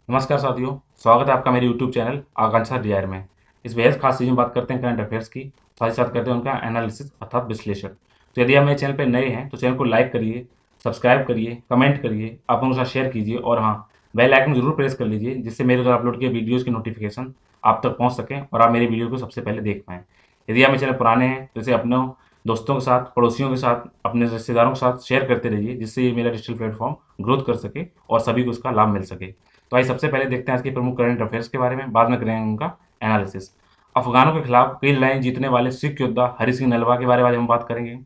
नमस्कार साथियों, स्वागत है आपका मेरे यूट्यूब चैनल आकांक्षा डीआर में। इस बेहद खास सीरीज में बात करते हैं करंट अफेयर्स की, साथ ही साथ करते हैं उनका एनालिसिस अर्थात विश्लेषण। तो यदि आप मेरे चैनल पर नए हैं तो चैनल को लाइक करिए, सब्सक्राइब करिए, कमेंट करिए, आप लोगों के साथ शेयर कीजिए और हाँ, बेल आइकन जरूर प्रेस कर लीजिए जिससे मेरे द्वारा अपलोड किए वीडियोज़ की नोटिफिकेशन आप तक पहुँच सकें और आप मेरी वीडियो को सबसे पहले देख पाएँ। यदि आप मेरे चैनल पुराने हैं तो इसे अपने दोस्तों के साथ, पड़ोसियों के साथ, अपने रिश्तेदारों के साथ शेयर करते रहिए जिससे ये मेरा डिजिटल प्लेटफॉर्म ग्रोथ कर सके और सभी को इसका लाभ मिल सके। तो आइए सबसे पहले देखते हैं आज के प्रमुख करंट अफेयर्स के बारे में, बाद में करेंगे उनका एनालिसिस। अफगानों के खिलाफ कई लड़ाई जीतने वाले सिख योद्धा हरि सिंह नलवा के बारे में आज हम बात करेंगे।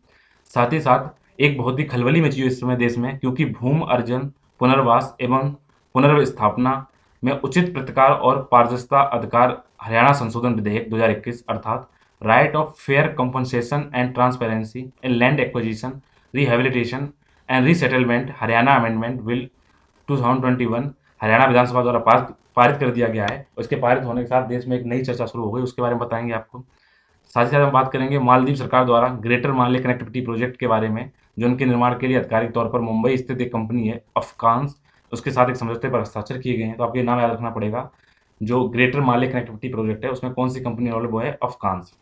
साथ ही साथ एक बहुत ही खलबली मची हुई इस समय देश में, क्योंकि भूमि अर्जन, पुनर्वास एवं पुनर्स्थापना में उचित प्रतिकार और पारदर्शिता अधिकार हरियाणा संशोधन विधेयक 2021 अर्थात right of fair compensation and transparency in land acquisition, rehabilitation and resettlement Haryana amendment bill 2021 Haryana विधानसभा द्वारा पारित कर दिया गया है। उसके पारित होने के साथ देश में एक नई चर्चा शुरू हो गई, उसके बारे में बताएंगे आपको। साथ ही साथ हम बात करेंगे मालदीव सरकार द्वारा ग्रेटर माले कनेक्टिविटी प्रोजेक्ट के बारे में, जो उनके निर्माण के लिए आधिकारिक तौर पर मुंबई स्थित एक कंपनी है अफकान्स, उसके साथ एक समझौते पर हस्ताक्षर किए गए हैं। तो आपको ये नाम याद रखना पड़ेगा, जो ग्रेटर माले कनेक्टिविटी प्रोजेक्ट है उसमें कौन सी कंपनी इन्वॉल्व वो है, अफकान्स।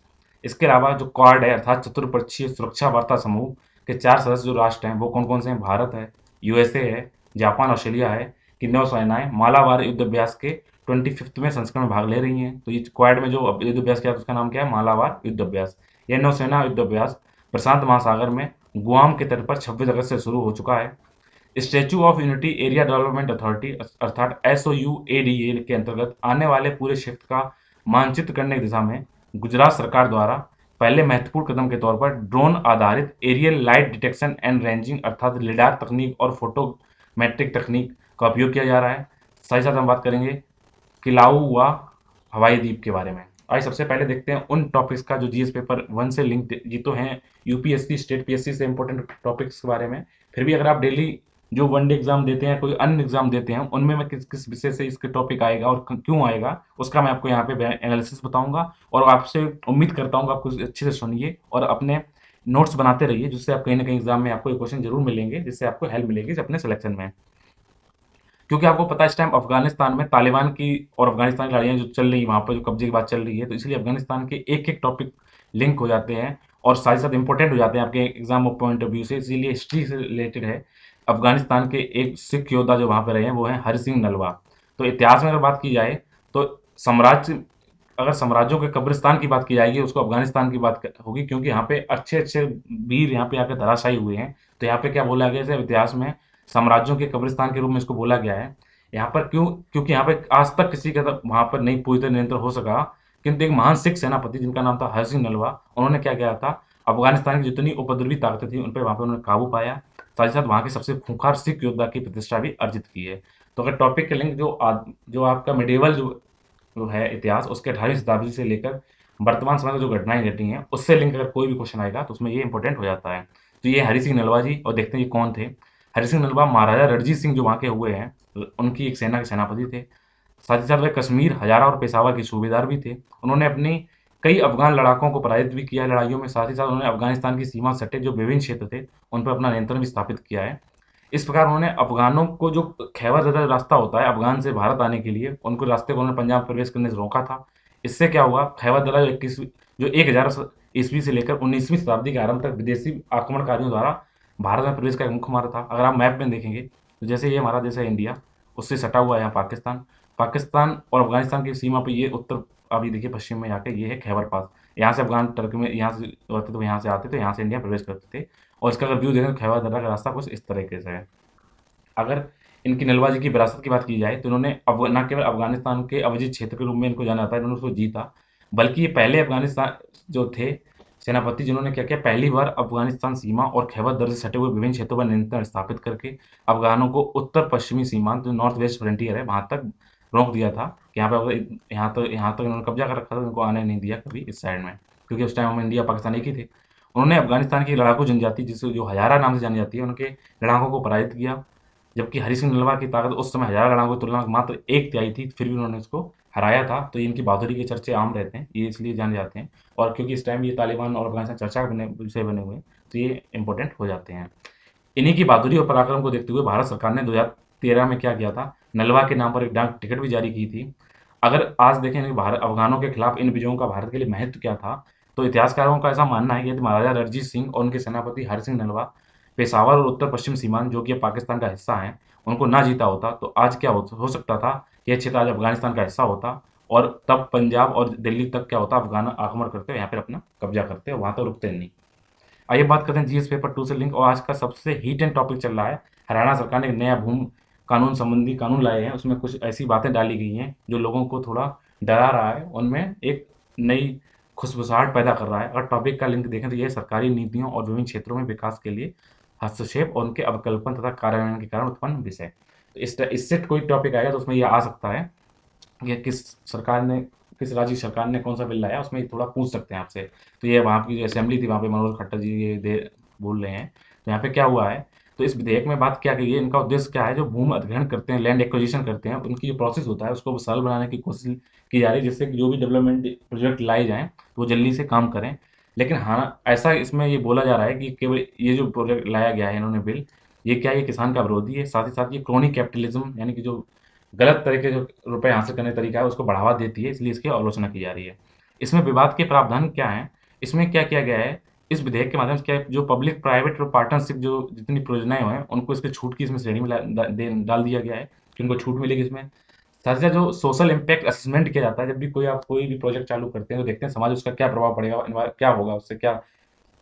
इसके अलावा जो क्वाड है अर्थात चतुर्पक्षीय सुरक्षा वार्ता समूह के 4 सदस्य जो राष्ट्र हैं वो कौन कौन से हैं, भारत है, यूएसए है, जापान, ऑस्ट्रेलिया है कि नौसेनाएं मालाबार युद्ध अभ्यास के 25वें संस्करण में भाग ले रही हैं। तो ये क्वाड में जो युद्ध अभ्यास किया उसका नाम क्या है, मालाबार युद्ध अभ्यास। यह नौसेना युद्ध अभ्यास प्रशांत महासागर में गुआम के तट पर 26 अगस्त से शुरू हो चुका है। Statue of unity area development authority अर्थात SOUADA के अंतर्गत आने वाले पूरे क्षेत्र का मानचित्र करने की दिशा में गुजरात सरकार द्वारा पहले महत्वपूर्ण कदम के तौर पर ड्रोन आधारित aerial light detection and ranging अर्थात लिडार तकनीक और फोटोमेट्रिक तकनीक का उपयोग किया जा रहा है। साथ ही साथ हम बात करेंगे किलाउआ हवाई द्वीप के बारे में। आइए सबसे पहले देखते हैं उन टॉपिक्स का जो जीएस पेपर 1 से लिंक ये तो हैं यूपीएससी, स्टेट पीएससी से इंपॉर्टेंट टॉपिक्स के बारे में। फिर भी अगर आप डेली जो वनडे एग्जाम देते हैं, कोई अन्य एग्जाम देते हैं, उनमें मैं किस किस विषय से इसके टॉपिक आएगा और क्यों आएगा उसका मैं आपको यहाँ पे एनालिसिस बताऊंगा। और आपसे उम्मीद करता हूँ आप कुछ अच्छे से सुनिए और अपने नोट्स बनाते रहिए, जिससे आप कहीं ना कहीं एग्जाम में आपको एक क्वेश्चन जरूर मिलेंगे, जिससे आपको हेल्प मिलेगी अपने सिलेक्शन में। क्योंकि आपको पता है इस टाइम अफगानिस्तान में तालिबान की और अफगानिस्तान की लड़ाइयाँ जो चल रही है, वहाँ पर जो कब्जे की बात चल रही है, तो इसलिए अफगानिस्तान के एक एक टॉपिक लिंक हो जाते हैं और साथ ही साथ इंपॉर्टेंट हो जाते हैं आपके एग्जाम पॉइंट ऑफ व्यू से, इसीलिए हिस्ट्री से रिलेटेड है। अफगानिस्तान के एक सिख योद्धा जो वहाँ पर रहे हैं वो हैं हरि सिंह नलवा। तो इतिहास में अगर बात की जाए तो साम्राज्य, अगर साम्राज्यों के कब्रिस्तान की बात की जाएगी उसको अफगानिस्तान की बात होगी, क्योंकि यहाँ पे अच्छे अच्छे वीर यहाँ पे आकर धराशायी हुए हैं। तो यहाँ पे क्या बोला गया है इतिहास में, साम्राज्यों के कब्रिस्तान के रूप में इसको बोला गया है। यहाँ पर क्यों, क्योंकि यहाँ पे आज तक किसी का वहाँ पर नहीं पूरी तरह नियंत्रण हो सका, किंतु एक महान सिख सेनापति जिनका नाम था हरि सिंह नलवा, उन्होंने क्या किया था, अफगानिस्तान की जितनी उपद्रवी ताकतें थी उन पर वहाँ पर उन्होंने काबू पाया, साथ ही साथ वहाँ के सबसे खूंखार सिख योद्धा की प्रतिष्ठा भी अर्जित की है। तो अगर टॉपिक के लिंक जो आपका मिडेवल जो है इतिहास, उसके 18वीं शताब्दी से लेकर वर्तमान समय में जो घटनाएं घटी हैं उससे लिंक अगर कोई भी क्वेश्चन आएगा तो उसमें ये इंपॉर्टेंट हो जाता है। तो ये हरि सिंह नलवा जी, और देखते हैं ये कौन थे। हरि सिंह नलवा महाराजा रणजीत सिंह जो वहाँ के हुए हैं, उनकी एक सेना के सेनापति थे। साथ ही साथ वे कश्मीर, हजारा और पेशावर के सूबेदार भी थे। उन्होंने अपनी कई अफगान लड़ाकों को पराजित भी किया है लड़ाइयों में। साथ ही साथ उन्होंने अफगानिस्तान की सीमा सटे जो विभिन्न क्षेत्र थे उन पर अपना नियंत्रण भी स्थापित किया है। इस प्रकार उन्होंने अफगानों को जो खैबर दर्रा रास्ता होता है अफगान से भारत आने के लिए, उनको रास्ते को उन्होंने पंजाब प्रवेश करने से रोका था। इससे क्या हुआ, खैबर दर्रा जो 1000 ईस्वी से लेकर 19वीं शताब्दी के आरंभ तक विदेशी आक्रमणकारियों द्वारा भारत में प्रवेश का एक मुख्य मार्ग था। अगर आप मैप में देखेंगे तो जैसे ये हमारा देश है इंडिया, उससे सटा हुआ है यहाँ पाकिस्तान। पाकिस्तान और अफगानिस्तान की सीमा पर ये उत्तर, अभी देखिए पश्चिम में जाके ये है खैबर पास। यहाँ से अफगान टर्की में यहाँ से होते तो यहाँ से आते, तो यहाँ से इंडिया प्रवेश करते थे। और इसका अगर व्यू देखें तो खैबर दर्रा का रास्ता कुछ इस तरीके से है। अगर इनकी नलवा जी की विरासत की बात की जाए तो इन्होंने न केवल अफगानिस्तान के अविजित क्षेत्र के रूप में इनको जाना जाता है, इन्होंने उसको जीता, बल्कि ये पहले अफगानिस्तान जो थे सेनापति जिन्होंने क्या किया, पहली बार अफगानिस्तान सीमा और खैबर दर्रे से सटे हुए विभिन्न क्षेत्रों पर नियंत्रण स्थापित करके अफगानों को उत्तर पश्चिमी सीमांत जो नॉर्थ वेस्ट फ्रंटियर है वहाँ तक रोक दिया था कि यहाँ पे यहाँ तक इन्होंने कब्जा कर रखा था, इनको आने नहीं दिया कभी इस साइड में, क्योंकि उस टाइम हम इंडिया पाकिस्तान एक ही थे। उन्होंने अफगानिस्तान की लड़ाकू जनजाति जिसे जो हजारा नाम से जानी जाती है उनके लड़ाकों को पराजित किया, जबकि हरि सिंह नलवा की ताकत उस समय हजारा लड़ाकों की तुलना में मात्र 1/3 थी, फिर भी उन्होंने उसको हराया था। तो इनकी बहादुरी के चर्चे आम रहते हैं, ये इसलिए जाने जाते हैं। और क्योंकि इस टाइम ये तालिबान और अफगानिस्तान चर्चा का विषय बने हुए हैं, तो ये इंपॉर्टेंट हो जाते हैं। इन्हीं की बहादुरी और पराक्रम को देखते हुए भारत सरकार ने 2013 में क्या किया था, नलवा के नाम पर एक डाक टिकट भी जारी की थी। अगर आज देखें कि भारत अफ़गानों के खिलाफ इन विजयों का भारत के लिए महत्व क्या था, तो इतिहासकारों का ऐसा मानना है कि यदि महाराजा रणजीत सिंह और उनके सेनापति हरि सिंह नलवा पेशावर और उत्तर-पश्चिम सीमांत जो कि अब पाकिस्तान का हिस्सा हैं, उनको ना जीता होता, तो आज क्या हो सकता था कि ये क्षेत्र आज अफ़गानिस्तान का हिस्सा होता और तब पंजाब और दिल्ली तक क्या होता, अफ़गान आक्रमण करते, यहाँ पे अपना कब्ज़ा करते और वहाँ तो रुकते नहीं। आइए बात करते हैं जीएस पेपर 2 से लिंक और आज का सबसे हीट एंड टॉपिक चल रहा है। हरियाणा सरकार ने एक नया भूमि कानून संबंधी कानून लाए हैं। उसमें कुछ ऐसी बातें डाली गई हैं जो लोगों को थोड़ा डरा रहा है। उनमें एक नई खुशबुसाहट पैदा कर रहा है। अगर टॉपिक का लिंक देखें तो ये सरकारी नीतियों और विभिन्न क्षेत्रों में विकास के लिए हस्तक्षेप और उनके अवकल्पन तथा कार्यान्वयन के कारण उत्पन्न विषय। तो इससे कोई टॉपिक आएगा तो उसमें ये आ सकता है कि किस राज्य की सरकार ने कौन सा बिल लाया, उसमें थोड़ा पूछ सकते हैं आपसे। तो ये वहाँ की जो असेंबली थी, वहाँ पे मनोहर खट्टर जी ये दे बोल रहे हैं। तो यहाँ पे क्या हुआ है, तो इस विधेयक में बात क्या की है, इनका उद्देश्य क्या है, जो भूमि अधिग्रहण करते हैं, लैंड एक्विजिशन करते हैं, उनकी जो प्रोसेस होता है उसको सरल बनाने की कोशिश की जा रही है, जिससे कि जो भी डेवलपमेंट प्रोजेक्ट लाए जाएँ, तो वो जल्दी से काम करें। लेकिन हाँ, ऐसा इसमें ये बोला जा रहा है कि केवल ये जो प्रोजेक्ट लाया गया है इन्होंने बिल, ये क्या है, ये किसान का विरोधी है। साथ ही साथ ये क्रोनी कैपिटलिज़्म यानी कि जो गलत तरीके जो रुपए हासिल करने का तरीका है उसको बढ़ावा देती है, इसलिए इसकी आलोचना की जा रही है। इसमें विवाद के प्रावधान क्या हैं? इसमें क्या किया गया है, इस विधेयक के माध्यम से क्या है, जो पब्लिक प्राइवेट और पार्टनरशिप जो जितनी परियोजनाएँ हैं, उनको इसकी छूट की इसमें श्रेणी में डाल दिया गया है कि उनको छूट मिलेगी इसमें। साथ ही साथ जो सोशल इम्पैक्ट असेसमेंट किया जाता है, जब भी आप कोई भी प्रोजेक्ट चालू करते हैं, तो देखते हैं समाज उसका क्या प्रभाव पड़ेगा, क्या होगा उससे, क्या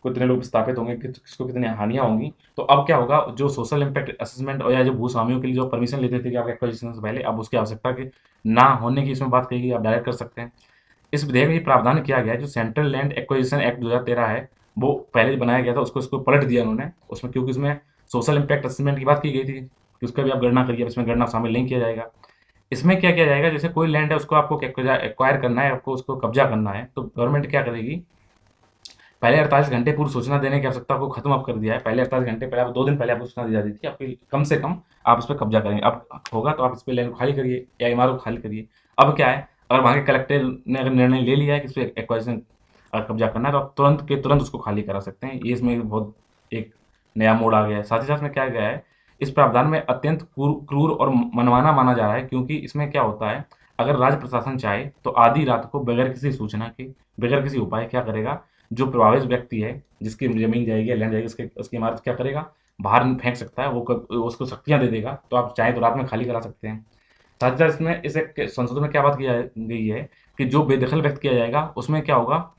कितने लोग विस्थापित होंगे, किसको कितनी हानियाँ होंगी। तो अब क्या होगा, जो सोशल इम्पैक्ट असेसमेंट और या जो भूस्वामियों के लिए जो परमिशन लेते थे कि आप एक्विजिशन से पहले, अब उसकी आवश्यकता के ना होने की इसमें बात कही गई, आप डायरेक्ट कर सकते हैं। इस विधेयक में ये प्रावधान किया गया है, जो सेंट्रल लैंड एक्विजिशन एक्ट 2013 है, वो पहले जो बनाया गया था उसको पलट दिया उन्होंने। उसमें क्योंकि उसमें सोशल इम्पैक्ट असेसमेंट की बात की गई थी कि उसका भी आप गणना करिए, अब इसमें गणना शामिल नहीं किया जाएगा। इसमें क्या किया जाएगा, जैसे कोई लैंड है उसको आपको एक्वायर करना है, आपको उसको कब्जा करना है, तो गवर्नमेंट क्या करेगी, पहले 48 घंटे पूर्व सूचना देने की आवश्यकता को खत्म अब कर दिया है। पहले 48 घंटे पहले, आप 2 दिन पहले आपको सूचना दी जाती थी, आपकी कम से कम आप इस पे कब्जा करेंगे। अब होगा तो आप इस पे लैंड को खाली करिए या इमारत को खाली करिए। अब क्या है, अगर वहाँ के कलेक्टर ने अगर निर्णय ले लिया है कि इस पे एक्वाजिशन कब्जा करना है, तो आप तुरंत के तुरंत उसको खाली करा सकते हैं। ये इसमें बहुत एक नया मोड़ आ गया है। साथ ही साथ में क्या गया है, इस प्रावधान में अत्यंत क्रूर और मनमाना माना जा रहा है, क्योंकि इसमें क्या होता है, अगर राज्य प्रशासन चाहे तो आधी रात को बगैर किसी सूचना के, बगैर किसी उपाय क्या करेगा, जो प्रभावित व्यक्ति है, जिसकी ज़मीन जाएगी या लैंड जाएगी, उसकी इमारत क्या करेगा, बाहर फेंक सकता है, वो उसको शक्तियाँ दे देगा, तो आप चाहें तो रात में खाली करा सकते हैं। साथ ही साथ इसमें इस एक संशोधन में क्या बात की गई है कि जो बेदखल व्यक्त किया जाएगा, उसमें क्या होगा,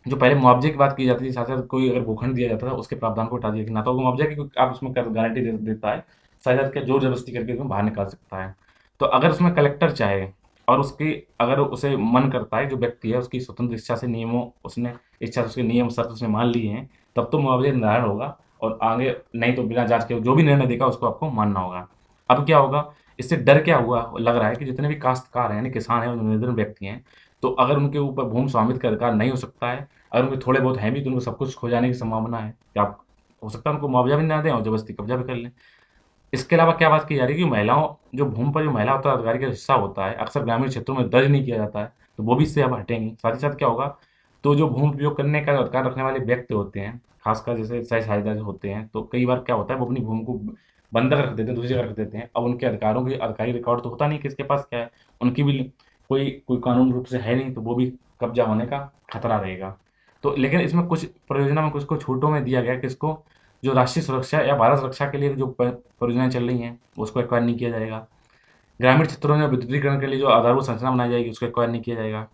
जो पहले मुआवजे की बात की जाती थी, साथ साथ कोई अगर भूखंड दिया जाता था, उसके प्रावधान को हटा दिया कि ना तो मुआवजा की आप उसमें गारंटी देता है, साथ साथ क्या जोर जबरदस्ती करके उसमें बाहर निकाल सकता है। तो अगर उसमें कलेक्टर चाहे और उसकी अगर उसे मन करता है, जो व्यक्ति है उसकी स्वतंत्र इच्छा से नियमों उसने इच्छा से उसके नियम शर्त उसने मान लिए हैं, तब तो मुआवजे निर्धारण होगा और आगे नहीं तो बिना जांच के जो भी निर्णय देगा उसको आपको मानना होगा। अब क्या होगा, इससे डर क्या हुआ लग रहा है कि जितने भी काश्तकार हैं यानी किसान हैं, निर्धन व्यक्ति हैं, तो अगर उनके ऊपर भूमि स्वामित्व का अधिकार नहीं हो सकता है, अगर उनके थोड़े बहुत हैं भी तो उनको सब कुछ खो जाने की संभावना है कि आप हो सकता है उनको मुआवजा भी ना दें और ज़बरदस्ती कब्जा भी कर लें। इसके अलावा क्या बात की जा रही है कि महिलाओं जो भूमि पर जो महिला उत्तराधिकारी का हिस्सा होता है, अक्सर ग्रामीण क्षेत्रों में दर्ज नहीं किया जाता है, तो वो भी इससे अब हटेंगी। साथ ही साथ क्या होगा, तो जो भूमि उपयोग करने का अधिकार रखने वाले व्यक्ति होते हैं, खासकर जैसे सह-साझेदार होते हैं, तो कई बार क्या होता है वो अपनी भूमि को बंधक रख देते हैं, दूसरी जगह रख देते हैं। अब उनके अधिकारों की अधिकारी रिकॉर्ड तो होता नहीं किसके पास क्या है, उनकी भी कोई कोई कानून रूप से है नहीं, तो वो भी कब्जा होने का खतरा रहेगा। तो लेकिन इसमें कुछ परियोजना में कुछ को छूटों में दिया गया है, किसको, जो राष्ट्रीय सुरक्षा या भारत सुरक्षा के लिए जो परियोजनाएँ चल रही हैं, उसको एक्वायर नहीं किया जाएगा। ग्रामीण क्षेत्रों में विद्युतीकरण के लिए जो आधारभूत संरचना बनाई जाएगी, उसको एक्वायर नहीं किया जाएगा।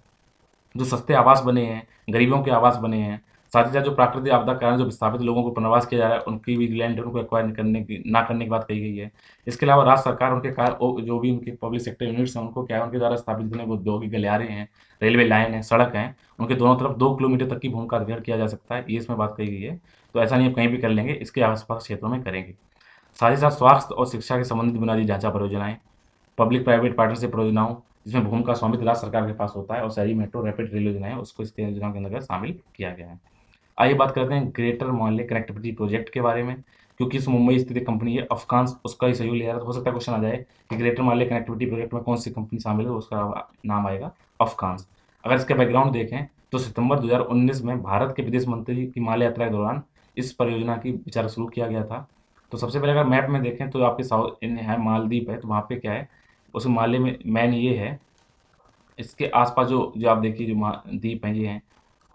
जो सस्ते आवास बने हैं, गरीबों के आवास बने हैं, साथ ही साथ जो प्राकृतिक आपदा के कारण जो विस्थापित लोगों को पुनर्वास किया जा रहा है, उनकी भी लैंड उनको एक्वायर ना करने की बात कही गई है। इसके अलावा राज्य सरकार उनके जो भी उनके पब्लिक सेक्टर यूनिट्स हैं, उनको क्या है, उनके द्वारा स्थापित जितने भी औद्योगिक गलियारे हैं, रेलवे लाइन है, सड़क हैं, उनके दोनों तरफ 2 किलोमीटर तक की भूमि का अधिग्रहण किया जा सकता है, ये इसमें बात कही गई है। तो ऐसा नहीं आप कहीं भी कर लेंगे, इसके आस-पास क्षेत्रों में करेंगे। साथ ही साथ स्वास्थ्य और शिक्षा के संबंधित बुनियादी ढांचा परियोजनाएँ, पब्लिक प्राइवेट पार्टनरशिप परियोजनाओं, जिसमें भूमि का स्वामित्व राज्य सरकार के पास होता है, और शहरी मेट्रो रैपिड रेल योजनाएँ उसको इसके योजनाओं के अंतर्गत शामिल किया गया है। आइए बात करते हैं ग्रेटर मोहाली कनेक्टिविटी प्रोजेक्ट के बारे में, क्योंकि इस मुंबई स्थित एक कंपनी है अफ़गान, उसका ही सहयोग लिया है, तो हो सकता है क्वेश्चन आ जाए कि ग्रेटर मोहाली कनेक्टिविटी प्रोजेक्ट में कौन सी कंपनी शामिल है, उसका नाम आएगा अफ़गान। अगर इसका बैकग्राउंड देखें तो सितंबर 2019 में भारत के विदेश मंत्री की माले यात्रा के दौरान इस परियोजना की विचार शुरू किया गया था। तो सबसे पहले अगर मैप में देखें तो आपके साउथ इन है मालदीव है, तो वहाँ पे क्या है, उस माले में मैन ये है, इसके आसपास जो जो आप देखिए जो द्वीप हैं ये हैं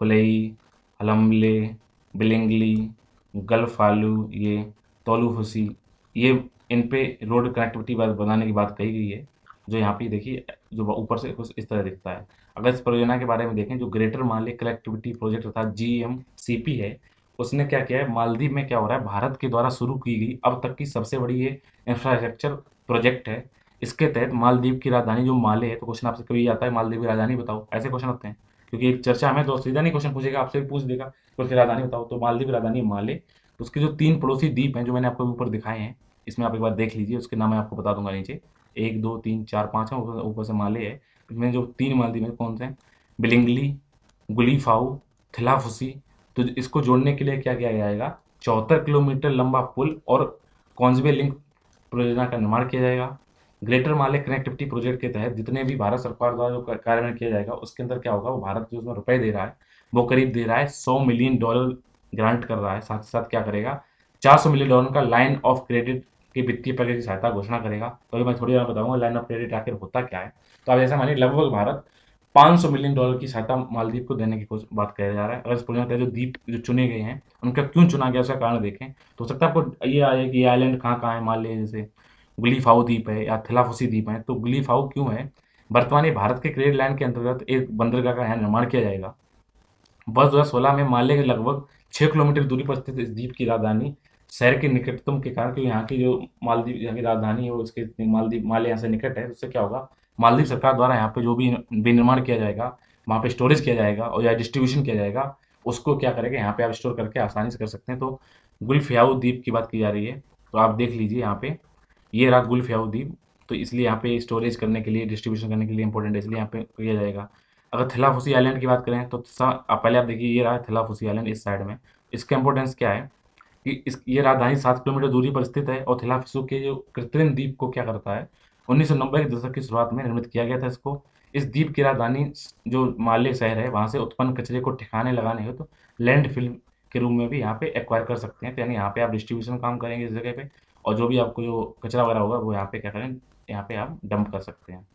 हुलई, हलमले, बिलिंगली, गल्फालू, ये तोलुफुसी, ये इन पे रोड कनेक्टिविटी बनाने की बात कही गई है। जो यहाँ पे देखिए जो ऊपर से कुछ इस तरह दिखता है। अगर इस परियोजना के बारे में देखें, जो ग्रेटर माले कनेक्टिविटी प्रोजेक्ट अर्थात GMCP है, उसने क्या किया है, मालदीव में क्या हो रहा है, भारत के द्वारा शुरू की गई अब तक की सबसे बड़ी ये इंफ्रास्ट्रक्चर प्रोजेक्ट है। इसके तहत मालदीव की राजधानी जो माले है, तो क्वेश्चन आपसे कभी आता है मालदीव की राजधानी बताओ, ऐसे क्वेश्चन होते हैं, क्योंकि एक चर्चा में तो सीधा नहीं क्वेश्चन पूछेगा, आपसे भी पूछ देगा तो उसकी राजधानी बताओ। तो मालदीव की राजधानी माले। तो उसके जो 3 पड़ोसी द्वीप हैं जो मैंने आपको ऊपर दिखाए हैं, इसमें आप एक बार देख लीजिए, उसके नाम मैं आपको बता दूंगा नीचे। 1 2 3 4 5 है, ऊपर से माले है। इसमें जो 3 मालदीव हैं कौन से हैं, बिलिंगली, गुलीफाऊ, थिलाफुसी। तो इसको जोड़ने के लिए क्या किया जाएगा, 74 किलोमीटर लंबा पुल और कॉन्जवे लिंक परियोजना का निर्माण किया जाएगा। ग्रेटर माले कनेक्टिविटी प्रोजेक्ट के तहत जितने भी भारत सरकार द्वारा जो कार्यान्वयन किया जाएगा, उसके अंदर क्या होगा, वो भारत जो उसमें रुपए दे रहा है, वो करीब दे रहा है $100 मिलियन ग्रांट कर रहा है। साथ ही साथ क्या करेगा, $400 मिलियन का लाइन ऑफ क्रेडिट के वित्तीय पैकेज की सहायता घोषणा करेगा। तो अभी मैं थोड़ी देर में बताऊंगा लाइन ऑफ क्रेडिट आखिर होता क्या है। तो आप ऐसा मानिए लगभग भारत $500 मिलियन की सहायता मालदीव को देने की बात कहा जा रहा है। अगर इस परियोजना के जो द्वीप जो चुने गए हैं, उनका क्यों चुना गया उसका कारण देखें, तो हो सकता है आपको ये आ जाए कि ये आइलैंड कहाँ कहाँ है, मान लीजिए जैसे गुलीफाऊ द्वीप है या थिलाफुसी द्वीप है। तो गुलीफाऊ क्यों है, वर्तमान ये भारत के क्रेडिट लाइन के अंतर्गत एक बंदरगाह का यहाँ निर्माण किया जाएगा। वर्ष 2016 में माले के लगभग 6 किलोमीटर दूरी पर स्थित इस द्वीप की राजधानी शहर के निकटतम के कारण, क्योंकि यहाँ की जो मालदीव यहाँ की राजधानी है वो इसके मालदीव माले यहाँ से निकट है, उससे क्या होगा, मालदीव सरकार द्वारा यहाँ पे जो भी विनिर्माण किया जाएगा, वहाँ पे स्टोरेज किया जाएगा और या डिस्ट्रीब्यूशन किया जाएगा, उसको क्या करेगा, यहाँ पे आप स्टोर करके आसानी से कर सकते हैं। तो गुलफियाऊ द्वीप की बात की जा रही है, तो आप देख लीजिए यहाँ पे, ये रहा गुलफियाऊ द्वीप। तो इसलिए यहाँ पे स्टोरेज करने के लिए, डिस्ट्रीब्यूशन करने के लिए इंपॉर्टेंट है, इसलिए यहाँ पे किया जाएगा। अगर थिलाफुसी आइलैंड की बात करें तो पहले आप देखिए, ये रहा थिलाफुसी आइलैंड इस साइड में। इसका इंपॉर्टेंस क्या है कि ये राजधानी 7 किलोमीटर दूरी पर स्थित है और थिलाफुसू के जो कृत्रिम द्वीप को क्या करता है, 1990 के दशक की शुरुआत में निर्मित किया गया था इसको। इस द्वीप की राजधानी जो माले शहर है, वहाँ से उत्पन्न कचरे को ठिकाने लगाने हो तो लैंड फिल्म के रूप में भी यहाँ पे एक्वायर कर सकते हैं। तो यानी यहाँ पे आप डिस्ट्रीब्यूशन काम करेंगे इस जगह पे, और जो भी आपको जो कचरा वगैरह होगा वो यहाँ पे क्या करें, यहाँ पे आप डंप कर सकते हैं।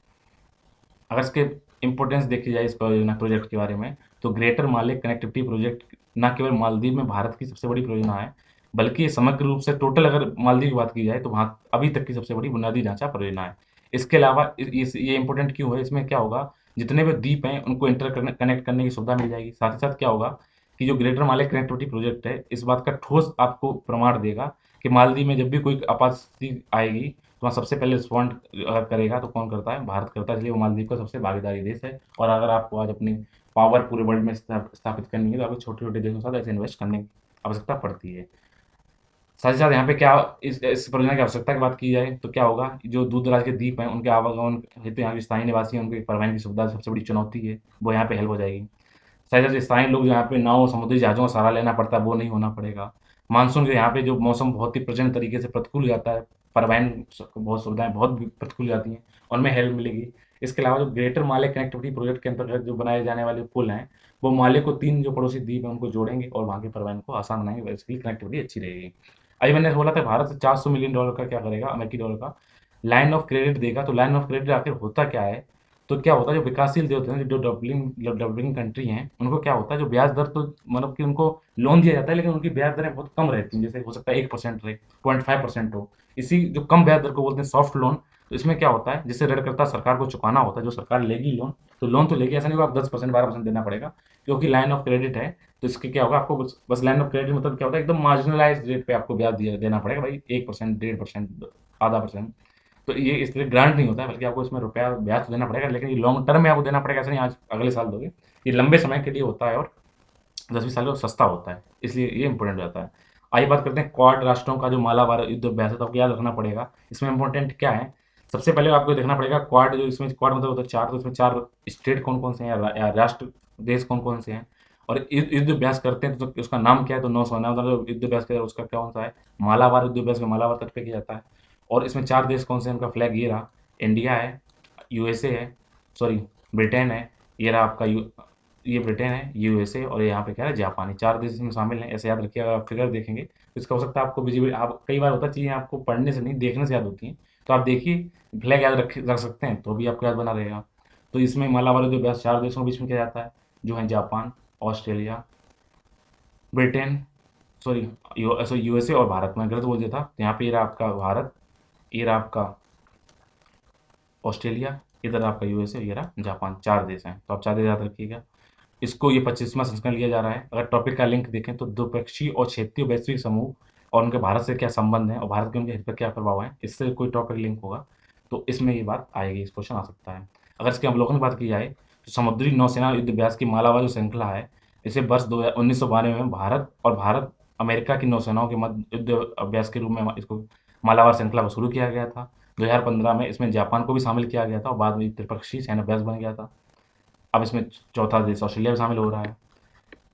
अगर इसके इम्पोर्टेंस देखी जाए इस परियोजना प्रोजेक्ट के बारे में, तो ग्रेटर माले कनेक्टिविटी प्रोजेक्ट न केवल मालदीव में भारत की सबसे बड़ी परियोजना है, बल्कि ये समग्र रूप से टोटल अगर मालदीव की बात की जाए तो वहाँ अभी तक की सबसे बड़ी बुनियादी ढांचा परियोजना है। इसके अलावा ये इंपॉर्टेंट क्यों है, इसमें क्या होगा, जितने भी द्वीप हैं उनको कनेक्ट करने की सुविधा मिल जाएगी। साथ ही साथ क्या होगा कि जो ग्रेटर माले कनेक्टिविटी प्रोजेक्ट है, इस बात का ठोस आपको प्रमाण देगा कि मालदीव में जब भी कोई आपात आएगी तो वहाँ सबसे पहले रिस्पॉन्ड अगर करेगा तो कौन करता है, भारत करता है। इसलिए वो मालदीव का सबसे भागीदारी देश है। और अगर आपको आज अपनी पावर पूरे वर्ल्ड में स्थापित करनी है तो आपको छोटे छोटे देशों के साथ ऐसे इन्वेस्ट करने की आवश्यकता पड़ती है। साथ ही साथ यहाँ पे क्या, इस परियोजना की आवश्यकता की बात की जाए तो क्या होगा, जो दूर दराज के द्वीप हैं उनके आवागमन हेतु यहाँ के स्थानीय निवासी हैं, उनके परिवहन की सुविधा सबसे बड़ी चुनौती है, वो यहाँ पे हेल्प हो जाएगी। शायद जैसे स्थानीय लोग यहाँ पे नाव समुद्री जहाज़ों का सहारा लेना पड़ता है, वो नहीं होना पड़ेगा। मानसून के यहाँ पे जो मौसम बहुत ही प्रचंड तरीके से प्रतिकूल हो जाता है, परिवहन बहुत सुविधाएं बहुत भी प्रतिकूल हो जाती हैं, उनमें हेल्प मिलेगी। इसके अलावा जो ग्रेटर माले कनेक्टिविटी प्रोजेक्ट के अंतर्गत जो बनाए जाने वाले पुल हैं, वो माले को 3 जो पड़ोसी द्वीप हैं उनको जोड़ेंगे और वहाँ के परिवहन को आसान बनाएंगे, इसकी कनेक्टिविटी अच्छी रहेगी। अभी मैंने बोला था भारत से $400 मिलियन का क्या करेगा, अमेरिकी डॉलर का लाइन ऑफ क्रेडिट देगा। तो लाइन ऑफ क्रेडिट आखिर होता क्या है, तो क्या होता है, जो विकासशील देश होते हैं, जो डेवलपिंग कंट्री हैं, उनको क्या होता है, जो ब्याज दर तो मतलब कि उनको लोन दिया जाता है लेकिन उनकी ब्याज दरें बहुत कम रहती हैं, जैसे हो सकता है 1% रहे, 0.5% हो। इसी जो कम ब्याज दर को बोलते हैं सॉफ्ट लोन। तो इसमें क्या होता है, जिससे ऋणकर्ता सरकार को चुकाना होता है, जो सरकार लेगी लोन, तो लोन तो लेगी, ऐसा नहीं होगा आप 10% 12% देना पड़ेगा, क्योंकि लाइन ऑफ क्रेडिट है। तो इसके क्या होगा, आपको बस लाइन ऑफ क्रेडिट मतलब क्या होता है, एकदम मार्जिनलाइज रेट पे आपको ब्याज देना पड़ेगा भाई, 1%, 1.5%, आधा परसेंट। तो ये इसलिए ग्रांट नहीं होता है, बल्कि आपको इसमें रुपया ब्याज तो देना पड़ेगा, लेकिन ये लॉन्ग टर्म में आपको देना पड़ेगा, ऐसा नहीं आज अगले साल दोगे। ये लंबे समय के लिए होता है और 10-20 साल का सस्ता होता है, इसलिए ये इंपॉर्टेंट हो जाता है। आइए बात करते हैं क्वाड राष्ट्रों का जो मालाबार युद्ध अभ्यास है, तो आपको याद रखना पड़ेगा इसमें इंपॉर्टेंट क्या है। सबसे पहले आपको देखना पड़ेगा क्वाड, जो इसमें क्वाड मतलब होता है चार, तो इसमें 4 स्टेट कौन कौन से हैं या राष्ट्र देश कौन कौन से हैं, और युद्ध अभ्यास करते हैं तो उसका नाम क्या है, तो नौसेना मतलब युद्ध अभ्यास किया उसका कौन सा है, मालाबार युद्ध अभ्यास का मालाबार तट पे किया जाता है। और इसमें 4 देश कौन से हैं, उनका फ्लैग ये रहा, इंडिया है, यूएसए है, सॉरी ब्रिटेन है, ये रहा आपका ये ब्रिटेन है, यूएसए, और यहाँ पे क्या है, जापान। 4 देश इसमें शामिल हैं, ऐसे याद रखिए। अगर आप फिगर देखेंगे तो इसका हो सकता है आपको विजिबल, आप कई बार होता है चीज़ें आपको पढ़ने से नहीं देखने से याद होती हैं, तो आप देखिए फ्लैग याद रख सकते हैं तो भी आपको याद बना रहेगा। तो इसमें मालाबार जो 4 देशों के बीच में किया जाता है, जो है Japan, Australia, Britain, sorry USA और भारत। मैं गलत बोल दिया था, तो यहाँ पे ये रहा आपका भारत, ये रहा आपका ऑस्ट्रेलिया, इधर आपका यूएसए, ये रहा जापान। 4 देश हैं, तो आप 4 देश याद रखिएगा। इसको ये 25वां संस्करण लिया जा रहा है। अगर टॉपिक का लिंक देखें तो द्विपक्षीय और क्षेत्रीय वैश्विक समूह और उनके भारत से क्या संबंध है और भारत के उनके हित पर क्या प्रभाव है, इससे कोई टॉपिक लिंक होगा तो इसमें ये बात आएगी, इस क्वेश्चन आ सकता है। अगर इसके अवलोकन की बात की जाए तो समुद्री नौसेना युद्ध अभ्यास की मालाबार जो श्रृंखला है, इसे वर्ष 1992 में भारत अमेरिका की नौसेनाओं के मध्य युद्ध अभ्यास के रूप में इसको मालाबार श्रृंखला को शुरू किया गया था। 2015 में इसमें जापान को भी शामिल किया गया था और बाद में त्रिपक्षीय सैन्य अभ्यास बन गया था। अब इसमें चौथा देश ऑस्ट्रेलिया भी शामिल हो रहा है।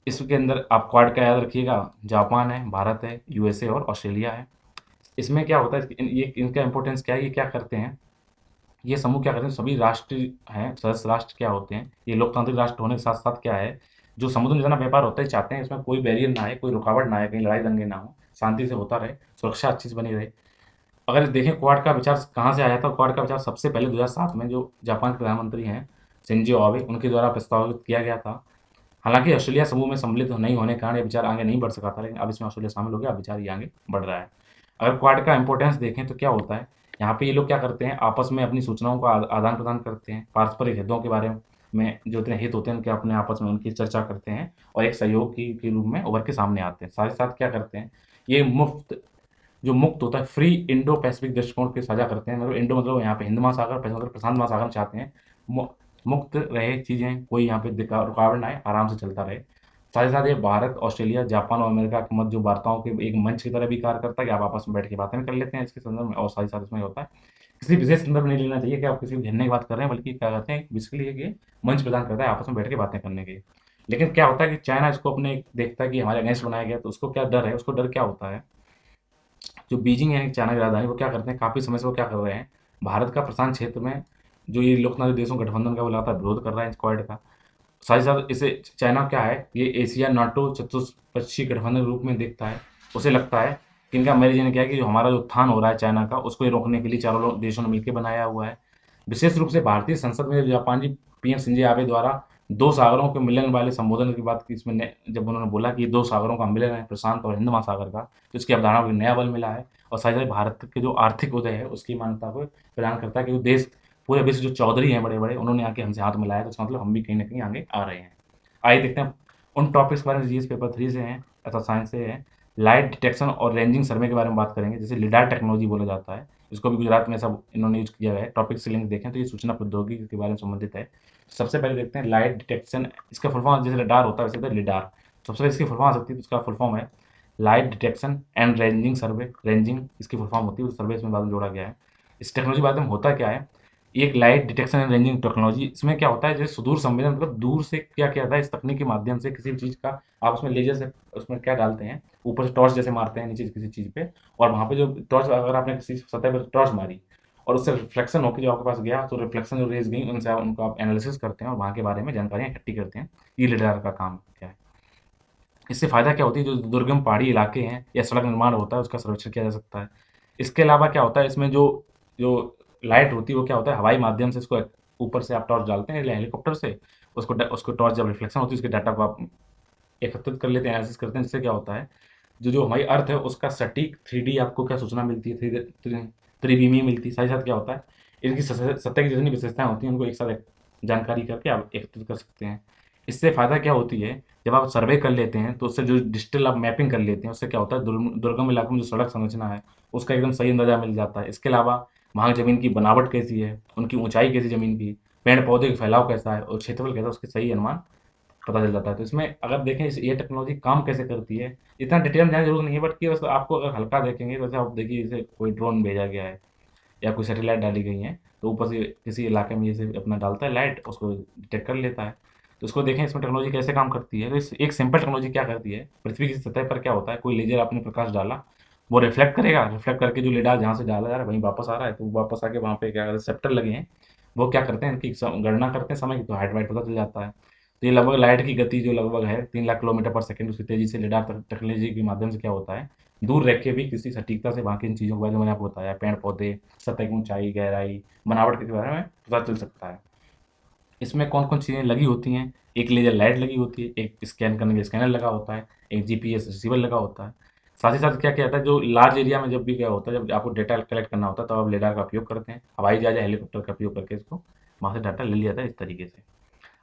इसके अंदर आप क्वाड का याद रखिएगा, जापान है, भारत है, यूएसए और ऑस्ट्रेलिया है। इसमें क्या होता है, ये इनका इंपॉर्टेंस क्या है, ये क्या करते हैं, ये समूह क्या करते हैं, सभी राष्ट्र हैं, सदस्य राष्ट्र क्या होते हैं, ये लोकतांत्रिक राष्ट्र होने के साथ साथ क्या है, जो समुद्र में जितना व्यापार होता है चाहते हैं इसमें कोई बैरियर ना आए, कोई रुकावट ना आए, कहीं लड़ाई दंगे ना हो, शांति से होता रहे, सुरक्षा अच्छी से बनी रहे। अगर देखें क्वाड का विचार कहाँ से आया था, क्वाड का विचार सबसे पहले 2007 में जो जापान के प्रधानमंत्री हैं शिंजो आबे, उनके द्वारा प्रस्तावित किया गया था। हालांकि ऑस्ट्रेलिया समूह में सम्मिलित नहीं होने के कारण ये विचार आगे नहीं बढ़ सका था, लेकिन अब इसमें ऑस्ट्रेलिया शामिल हो गया, अब विचार ये आगे बढ़ रहा है। अगर क्वाड का इंपॉर्टेंस देखें तो क्या होता है, यहाँ पे ये लोग क्या करते हैं, आपस में अपनी सूचनाओं का आदान प्रदान करते हैं, पारस्परिक हितों के बारे में जो इतने हित होते हैं उनके अपने आपस में उनकी चर्चा करते हैं और एक सहयोग के रूप में उभर के सामने आते हैं। साथ ही साथ क्या करते हैं, ये मुक्त होता है, फ्री इंडो पैसिफिक दृष्टिकोण के साझा करते हैं। मतलब इंडो मतलब यहाँ पे हिंद महासागर, पैसिफिक मतलब प्रशांत महासागर में चाहते हैं मुक्त रहे चीज़ें, कोई यहाँ पे रुकावट ना आए, आराम से चलता रहे। साथ ही साथ ये भारत, ऑस्ट्रेलिया, जापान और अमेरिका के मध्य जो वार्ताओं के एक मंच की तरह भी कार्य करता है कि आप आपस में बैठ के बातें भी कर लेते हैं इसके संदर्भ में। और साथ ही साथ इसमें होता है किसी विशेष संदर्भ नहीं लेना चाहिए कि आप किसी को घेरने की बात कर रहे हैं, बल्कि क्या करते हैं बेसिकली ये मंच प्रदान करता है आपस में बैठ के बातें करने के। लेकिन क्या होता है कि चाइना इसको अपने देखता है कि हमारे अगेंस्ट बनाया गया, तो उसको क्या डर है, उसको डर क्या होता है, जो बीजिंग है चाइना की राजधानी, वो क्या करते हैं, काफ़ी समय से वो क्या कर रहे हैं, भारत का प्रशांत क्षेत्र में जो ये लोकतांत्रिक देशों गठबंधन का वो लगातार विरोध कर रहा है, क्वाड का। साथ ही साथ इसे चाइना क्या है, ये एशिया नाटो चतुष्पक्षीय गठबंधन के रूप में देखता है। उसे लगता है कि इनका मेरिजन क्या है कि जो हमारा जो उत्थान हो रहा है चाइना का, उसको ये रोकने के लिए चारों देशों ने मिलकर बनाया हुआ है। विशेष रूप से भारतीय संसद में जापानी पीएम शिंजो आबे द्वारा दो सागरों के मिलन वाले संबोधन की बात की, इसमें जब उन्होंने बोला कि दो सागरों का मिलन है, प्रशांत और हिंद महासागर का, तो इसकी अवधारणा को नया बल मिला है। और साथ ही भारत के जो आर्थिक उदय है उसकी मान्यता को प्रदान करता है कि वो देश पूरे विश्व जो चौधरी हैं बड़े बड़े, उन्होंने आके हमसे हाथ मिलाया, तो इसका मतलब हम भी कहीं ना कहीं आगे आ रहे हैं। आइए देखते हैं उन टॉपिक्स के बारे में, जीएस पेपर 3 से हैं अथवा साइंस से है। लाइट डिटेक्शन और रेंजिंग सर्वे के बारे में बात करेंगे, जैसे लिडार टेक्नोलॉजी बोला जाता है, इसको भी गुजरात में सब इन्होंने यूज किया है। टॉपिक से लिंक देखें तो ये सूचना प्रौद्योगिकी के बारे में संबंधित है। सबसे पहले देखते हैं लाइट डिटेक्शन, इसका फुल फॉर्म जैसे लिडार होता है वैसे होता है लिडार। सबसे पहले इसकी फुल फॉर्म आ सकती है, तो इसका फुल फॉर्म है light detection and ranging survey. Ranging इसकी फुल फॉर्म होती है, उस सर्वे इसमें बाद में जोड़ा गया है। इस टेक्नोलॉजी के बारे में होता क्या है, एक light detection and ranging technology, इसमें क्या होता है, जैसे सुदूर संवेदन मतलब दूर से क्या किया जाता है, इस तकनीक के माध्यम से किसी भी चीज़ का आप उसमें लेजर से उसमें क्या डालते हैं, ऊपर से टॉर्च जैसे मारते हैं नीचे किसी चीज़ पे, और वहाँ पे जो टॉर्च अगर आपने किसी सतह पर टॉर्च मारी और उससे रिफ्लेक्शन होकर जो आपके पास गया, तो रिफ्लेक्शन जो रेज गई उनसे उनको आप एनालिसिस करते हैं और वहाँ के बारे में जानकारियाँ इकट्ठी करते हैं। ये लिडार का काम क्या है। इससे फ़ायदा क्या होती है, जो दुर्गम पहाड़ी इलाके हैं या सड़क निर्माण होता है उसका सर्वेक्षण किया जा सकता है। इसके अलावा क्या होता है, इसमें जो जो लाइट होती है वो क्या होता है, हवाई माध्यम से इसको ऊपर से आप टॉर्च डालते हैं हेलीकॉप्टर से, उसको टॉर्च जब रिफ्लेक्शन होती है उसके डाटा को आप एकत्रित कर लेते हैं, एनालिसिस करते हैं, जिससे क्या होता है जो जो हमारी अर्थ है उसका सटीक 3D आपको क्या सूचना मिलती है, त्रिविमीय मिलती है। साथ ही साथ क्या होता है, इनकी सतह की जितनी विशेषताएं होती हैं उनको एक साथ जानकारी करके आप एकत्रित कर सकते हैं। इससे फ़ायदा क्या होती है, जब आप सर्वे कर लेते हैं तो उससे जो डिजिटल आप मैपिंग कर लेते हैं उससे क्या होता है, दुर्गम इलाकों में जो सड़क संरचना है उसका एकदम सही अंदाजा मिल जाता है। इसके अलावा वहाँ ज़मीन की बनावट कैसी है, उनकी ऊंचाई कैसी ज़मीन की, पेड़ पौधे का फैलाव कैसा है और क्षेत्रफल कैसा है, उसके सही अनुमान पता चल जाता है। तो इसमें अगर देखें ये टेक्नोलॉजी काम कैसे करती है, इतना डिटेल में जाने की जरूरत नहीं है, बट कि बस आपको अगर हल्का देखेंगे तो जैसे आप देखिए जैसे कोई ड्रोन भेजा गया है या कोई सैटेलाइट डाली गई है, तो ऊपर से किसी इलाके में जैसे अपना डालता है लाइट, उसको डिटेक्ट कर लेता है। तो उसको देखें इसमें टेक्नोलॉजी कैसे काम करती है। तो इस एक सिंपल टेक्नोलॉजी क्या करती है, पृथ्वी की सतह पर क्या होता है, कोई लेजर आपने प्रकाश डाला, वो रिफ्लेक्ट करेगा, रिफ्लेक्ट करके जो लेडार जहाँ से डाला जा रहा है वहीं वापस आ रहा है, तो वापस आके वहाँ पे क्या रिसेप्टर लगे हैं, वो क्या करते हैं, इनकी गणना करते हैं समय की, तो हाइट वाइट पता चल जाता है। तो ये लगभग लाइट की गति जो लगभग है 3 लाख किलोमीटर पर सेकंड, उसकी तेज़ी से लिडार टेक्नोलॉजी के माध्यम से क्या होता है दूर रह के भी किसी सटीकता से वहाँ की इन चीज़ों के बारे में मैंने आपको बताया, पेड़ पौधे, सतह की ऊंचाई, गहराई, बनावट के बारे में पता चल सकता है। इसमें कौन कौन चीज़ें लगी होती हैं, एक लेजर लाइट लगी होती है, एक स्कैन करने के लिए स्कैनर लगा होता है, एक जीपीएस रिसीवर लगा होता है। साथ ही साथ क्या क्या होता है, जो लार्ज एरिया में जब भी क्या होता है, जब आपको डेटा कलेक्ट करना होता है तो आप लेडार का उपयोग करते हैं, हवाई जहाज या हेलीकॉप्टर का उपयोग करके इसको वहाँ से डाटा ले लिया जाता है इस तरीके से।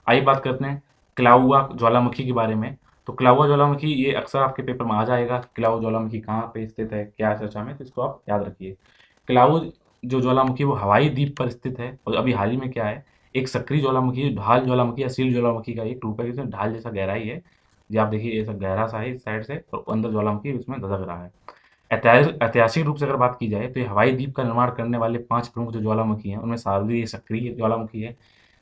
आइए बात करते हैं क्लाउआ ज्वालामुखी के बारे में। तो क्लाउआ ज्वालामुखी ये अक्सर आपके पेपर में आ जाएगा, क्लाउ ज्वालामुखी कहाँ पे स्थित है, क्या चर्चा में, तो इसको आप याद रखिए। क्लाउ जो ज्वालामुखी वो हवाई द्वीप पर स्थित है, और अभी हाल ही में क्या है, एक सक्रिय ज्वालामुखी, ढाल ज्वालामुखी या सील ज्वालामुखी का एक रूप है, जिसमें ढाल जैसा गहराई है। ये आप देखिए, ऐसा गहरा सा है इस साइड से, और अंदर ज्वालामुखी उसमें धधक रहा है। ऐतिहासिक रूप से अगर बात की जाए तो ये हवाई द्वीप का निर्माण करने वाले 5 प्रमुख जो ज्वालामुखी हैं, उनमें सारदी ये सक्रिय ज्वालामुखी है।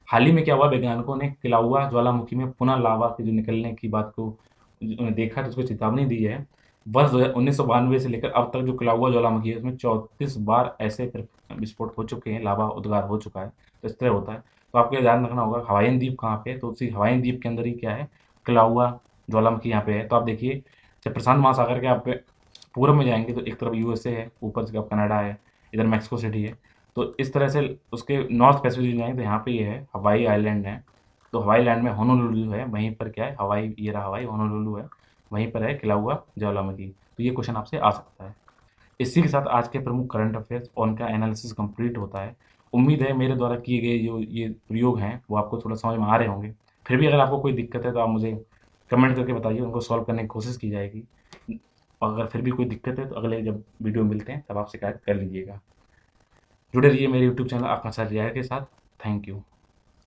हाल ही में क्या हुआ, वैज्ञानिकों ने किलाउआ ज्वालामुखी में पुनः लावा के जो निकलने की बात को देखा, तो उसको चेतावनी दी है। वर्ष 1992 से लेकर अब तक जो किलाउआ ज्वालामुखी है, उसमें 34 बार ऐसे विस्फोट हो चुके हैं, लावा उद्गार हो चुका है। तो इस तरह होता है। तो आपको ये ध्यान रखना होगा हवाईन द्वीप कहाँ पे है, तो उसी हवाईन द्वीप के अंदर ही क्या है, किलाउआ ज्वालामुखी यहाँ पे है। तो आप देखिए, जब प्रशांत महासागर के आप पूर्व में जाएंगे तो एक तरफ यूएसए है, ऊपर से कनाडा है, इधर मैक्सिको सिटी है। तो इस तरह से उसके नॉर्थ पैसिफिक जाएंगे तो यहाँ पे ये है हवाई आइलैंड है। तो हवाई लैंड में होनोलुलु है, वहीं पर क्या है, हवाई, ये रहा हवाई होनोलुलु है, वहीं पर है किलाउआ ज्वालामुखी। तो ये क्वेश्चन आपसे आ सकता है। इसी के साथ आज के प्रमुख करंट अफेयर्स और उनका एनालिसिस कंप्लीट होता है। उम्मीद है मेरे द्वारा किए गए जो ये प्रयोग हैं वो आपको थोड़ा समझ में आ रहे होंगे। फिर भी अगर आपको कोई दिक्कत है तो आप मुझे कमेंट करके बताइए, उनको सॉल्व करने की कोशिश की जाएगी। अगर फिर भी कोई दिक्कत है तो अगले जब वीडियो मिलते हैं तब आप शिकायत कर लीजिएगा। जुड़े रहिए मेरे यूट्यूब चैनल आकांक्षा रियार के साथ। Thank you.